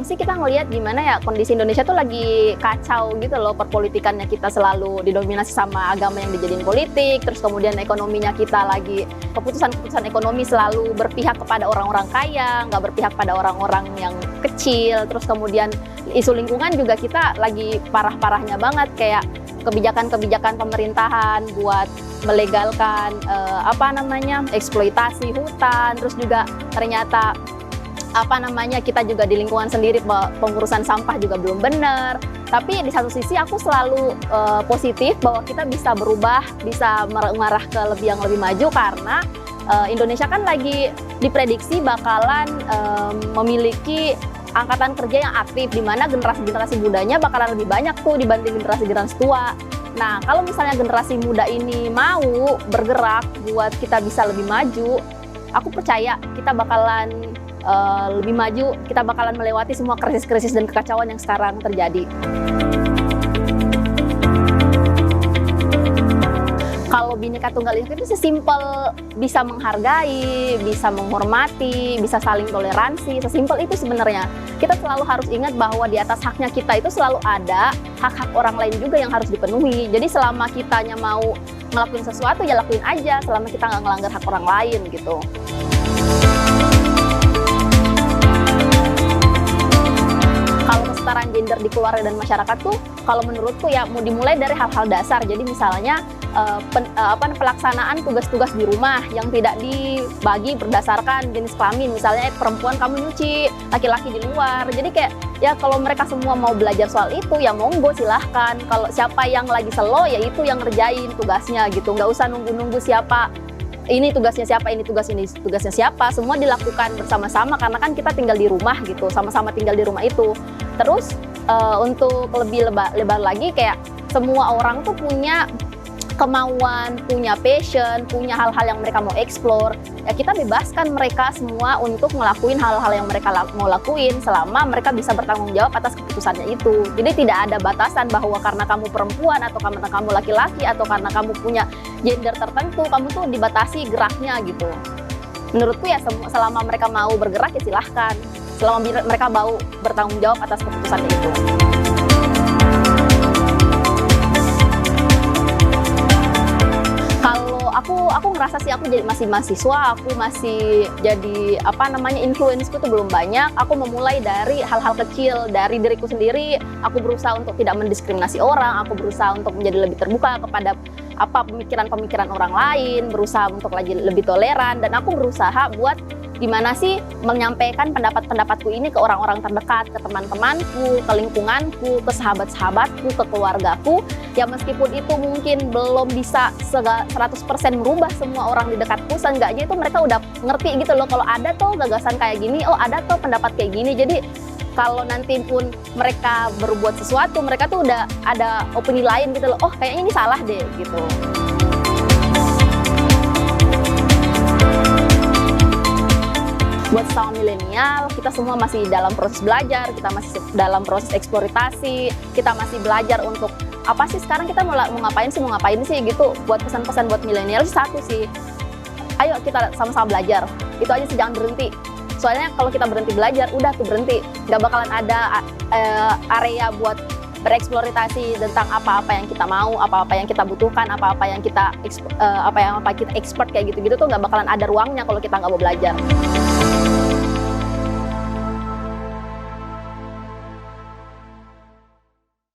sih kita ngelihat gimana ya kondisi Indonesia tuh lagi kacau gitu loh, perpolitikannya kita selalu didominasi sama agama yang dijadiin politik, terus kemudian ekonominya kita lagi keputusan-keputusan ekonomi selalu berpihak kepada orang-orang kaya, nggak berpihak pada orang-orang yang kecil, terus kemudian isu lingkungan juga kita lagi parah-parahnya banget, kayak kebijakan-kebijakan pemerintahan buat melegalkan eksploitasi hutan, terus juga ternyata kita juga di lingkungan sendiri pengurusan sampah juga belum benar. Tapi di satu sisi aku selalu positif bahwa kita bisa berubah, bisa mengarah ke yang lebih maju, karena Indonesia kan lagi diprediksi bakalan memiliki angkatan kerja yang aktif, di mana generasi mudanya bakalan lebih banyak tuh dibanding generasi tua. Nah, kalau misalnya generasi muda ini mau bergerak buat kita bisa lebih maju, aku percaya kita bakalan lebih maju, kita bakalan melewati semua krisis-krisis dan kekacauan yang sekarang terjadi. Kalau Bhinneka Tunggal Ika itu sesimpel bisa menghargai, bisa menghormati, bisa saling toleransi, sesimpel itu sebenarnya. Kita selalu harus ingat bahwa di atas haknya kita itu selalu ada hak-hak orang lain juga yang harus dipenuhi. Jadi selama kitanya mau ngelakuin sesuatu ya lakuin aja, selama kita nggak ngelanggar hak orang lain gitu. Kalau kesetaraan gender di keluarga dan masyarakat tuh, kalau menurutku ya mau dimulai dari hal-hal dasar. Jadi misalnya pelaksanaan tugas-tugas di rumah yang tidak dibagi berdasarkan jenis kelamin. Misalnya perempuan kamu nyuci, laki-laki di luar. Jadi kayak ya kalau mereka semua mau belajar soal itu ya monggo silahkan. Kalau siapa yang lagi slow ya itu yang ngerjain tugasnya gitu. Nggak usah nunggu-nunggu siapa ini tugasnya siapa, ini tugasnya siapa, semua dilakukan bersama-sama karena kan kita tinggal di rumah gitu, sama-sama tinggal di rumah itu. Terus untuk lebih lebar lagi, kayak semua orang tuh punya kemauan, punya passion, punya hal-hal yang mereka mau explore, ya kita bebaskan mereka semua untuk ngelakuin hal-hal yang mereka mau lakuin selama mereka bisa bertanggung jawab atas keputusannya itu. Jadi tidak ada batasan bahwa karena kamu perempuan atau karena kamu laki-laki atau karena kamu punya gender tertentu, kamu tuh dibatasi geraknya gitu. Menurutku ya selama mereka mau bergerak ya silahkan, selama mereka mau bertanggung jawab atas keputusannya itu. Aku ngerasa sih aku jadi masih mahasiswa, aku masih jadi influence-ku tuh belum banyak. Aku memulai dari hal-hal kecil dari diriku sendiri. Aku berusaha untuk tidak mendiskriminasi orang, aku berusaha untuk menjadi lebih terbuka kepada pemikiran-pemikiran orang lain, berusaha untuk lebih toleran, dan aku berusaha buat gimana sih menyampaikan pendapat-pendapatku ini ke orang-orang terdekat, ke teman-temanku, ke lingkunganku, ke sahabat-sahabatku, ke keluargaku. Ya meskipun itu mungkin belum bisa 100% merubah semua orang di dekatku, seenggaknya itu mereka udah ngerti gitu loh, kalau ada tuh gagasan kayak gini, oh ada tuh pendapat kayak gini. Jadi kalau nanti pun mereka berbuat sesuatu, mereka tuh udah ada opini lain gitu loh, oh kayaknya ini salah deh gitu. Buat sesama milenial, kita semua masih dalam proses belajar, kita masih dalam proses eksploitasi, kita masih belajar untuk apa sih sekarang kita mau ngapain sih gitu. Buat pesan-pesan buat milenial satu sih, ayo kita sama-sama belajar, itu aja sih, jangan berhenti. Soalnya kalau kita berhenti belajar, udah tuh berhenti, nggak bakalan ada area buat bereksploitasi tentang apa-apa yang kita mau, apa-apa yang kita butuhkan, apa-apa yang kita expert kayak gitu-gitu tuh nggak bakalan ada ruangnya kalau kita nggak mau belajar.